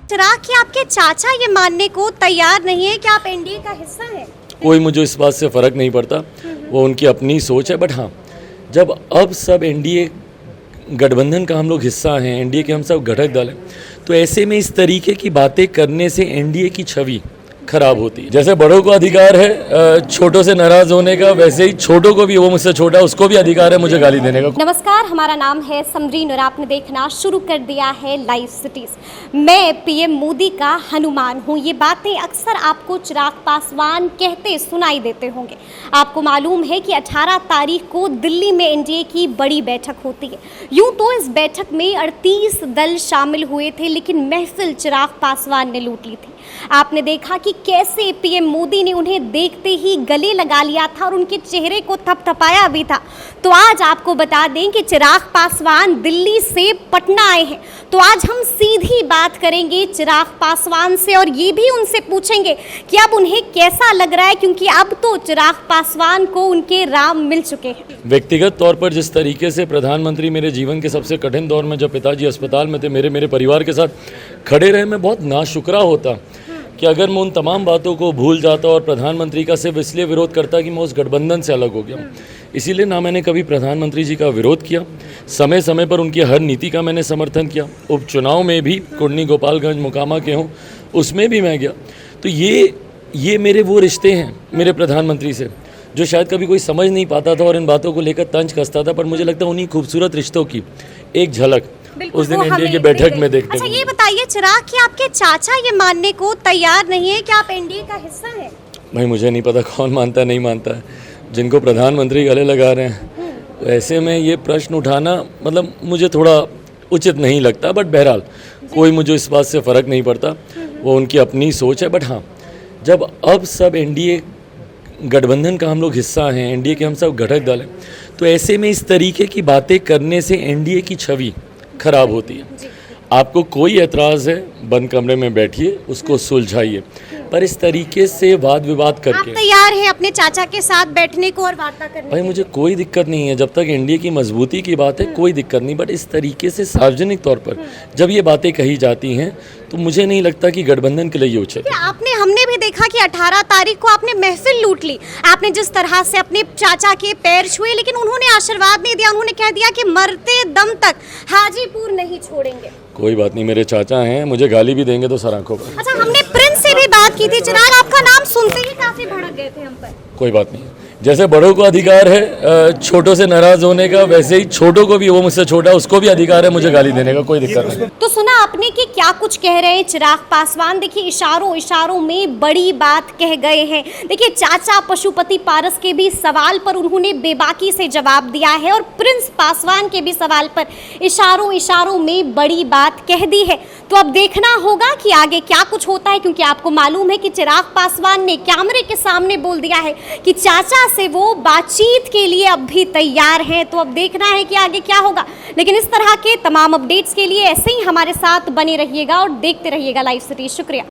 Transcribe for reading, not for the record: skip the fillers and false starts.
चिराग कि आपके चाचा ये मानने को तैयार नहीं है कि आप एनडीए का हिस्सा हैं। कोई मुझे इस बात से फ़र्क नहीं पड़ता, वो उनकी अपनी सोच है। बट हाँ, जब अब सब एनडीए गठबंधन का हम लोग हिस्सा हैं, एनडीए के हम सब घटक दल हैं, तो ऐसे में इस तरीके की बातें करने से एनडीए की छवि खराब होती है। जैसे बड़ों को अधिकार है छोटों से नाराज होने का, वैसे ही छोटों को भी, वो मुझसे छोटा उसको भी अधिकार है मुझे गाली देने का। नमस्कार, हमारा नाम है समरीन और आपने देखना शुरू कर दिया है लाइव सिटीज। मैं पीएम मोदी का हनुमान हूँ। ये बातें अक्सर आपको चिराग पासवान कहते सुनाई देते होंगे। आपको मालूम है कि 18 तारीख को दिल्ली में एनडीए की बड़ी बैठक होती है। यूं तो इस बैठक में 38 दल शामिल हुए थे, लेकिन महफिल चिराग पासवान ने लूट ली थी। आपने देखा कि कैसे पीएम मोदी ने उन्हें देखते ही गले लगा लिया था और उनके चेहरे को थपथपाया भी था। तो आज आपको बता दें कि चिराग पासवान दिल्ली से पटना आए हैं। तो आज हम सीधी बात करेंगे चिराग पासवान से और ये भी उनसे पूछेंगे कि अब उन्हें कैसा लग रहा है, क्योंकि अब तो चिराग पासवान को उनके राम मिल चुके हैं। व्यक्तिगत तौर पर जिस तरीके से प्रधानमंत्री मेरे जीवन के सबसे कठिन दौर में, जब पिताजी अस्पताल में थे, मेरे परिवार के साथ खड़े रहे, मैं बहुत नाशुक्रा होता कि अगर मैं उन तमाम बातों को भूल जाता और प्रधानमंत्री का सिर्फ इसलिए विरोध करता कि मैं उस गठबंधन से अलग हो गया। इसीलिए ना मैंने कभी प्रधानमंत्री जी का विरोध किया, समय समय पर उनकी हर नीति का मैंने समर्थन किया। उपचुनाव में भी कुर्नी गोपालगंज मोकामा के हों, उसमें भी मैं गया। तो ये मेरे वो रिश्ते हैं मेरे प्रधानमंत्री से, जो शायद कभी कोई समझ नहीं पाता था और इन बातों को लेकर तंज कसता था। पर मुझे लगता है उन्हीं खूबसूरत रिश्तों की एक झलक उस दिन एनडीए की बैठक में देखते हैं। अच्छा, ये बताइए चिराग कि आपके चाचा ये मानने को तैयार नहीं है कि आप एनडीए का हिस्सा हैं। भाई मुझे नहीं पता कौन मानता है नहीं मानता है, जिनको प्रधानमंत्री गले लगा रहे हैं, तो ऐसे में ये प्रश्न उठाना मतलब मुझे थोड़ा उचित नहीं लगता। बट बहरहाल कोई मुझे इस बात से फ़र्क नहीं पड़ता, वो उनकी अपनी सोच है। बट हाँ, जब अब सब एनडीए गठबंधन का हम लोग हिस्सा हैं, एनडीए के हम सब घटक दल हैं, तो ऐसे में इस तरीके की बातें करने से एनडीए की छवि खराब होती है। आपको कोई ऐतराज़ है, बंद कमरे में बैठिए, उसको सुलझाइए, पर इस तरीके से वाद विवाद करके आप तैयार हैं अपने चाचा के साथ बैठने को और वार्ता करने भाई मुझे कोई दिक्कत नहीं है, जब तक एनडीए की मजबूती की बात है कोई दिक्कत नहीं। बट इस तरीके से सार्वजनिक तौर पर जब ये बातें कही जाती हैं तो मुझे नहीं लगता कि गठबंधन के लिए ये उचित है। हमने भी देखा कि 18 तारीख को आपने महफिल लूट ली। आपने जिस तरह से अपने चाचा के पैर छुए, लेकिन उन्होंने आशीर्वाद नहीं दिया। उन्होंने कह दिया कि मरते दम तक हाजीपुर नहीं छोड़ेंगे। कोई बात नहीं, मेरे चाचा हैं, मुझे गाली भी देंगे तो सर आंखों पर। अच्छा, हमने प्रिंस से भी बात की थी। चिराग, आपका नाम सुनते ही काफी भड़क गए थे हम पर। कोई बात नहीं, जैसे बड़ों को अधिकार है छोटों से नाराज होने का, वैसे ही छोटों को भी, वो मुझसे छोटा उसको भी अधिकार है मुझे गाली देने का। कोई दिक्कत नहीं। तो सुना आपने कि क्या कुछ कह रहे हैं चिराग पासवान। देखिए, इशारों में बड़ी बात कह गए हैं। देखिए, चाचा पशुपति पारस के भी सवाल पर उन्होंने बेबाकी से जवाब दिया है और प्रिंस पासवान के भी सवाल पर इशारों में बड़ी बात कह दी है। तो अब देखना होगा कि आगे क्या कुछ होता है, क्योंकि आपको मालूम है कि चिराग पासवान ने कैमरे के सामने बोल दिया है कि चाचा से वो बातचीत के लिए अब भी तैयार हैं। तो अब देखना है कि आगे क्या होगा। लेकिन इस तरह के तमाम अपडेट्स के लिए ऐसे ही हमारे साथ बने रहिएगा और देखते रहिएगा लाइव सिटी। शुक्रिया।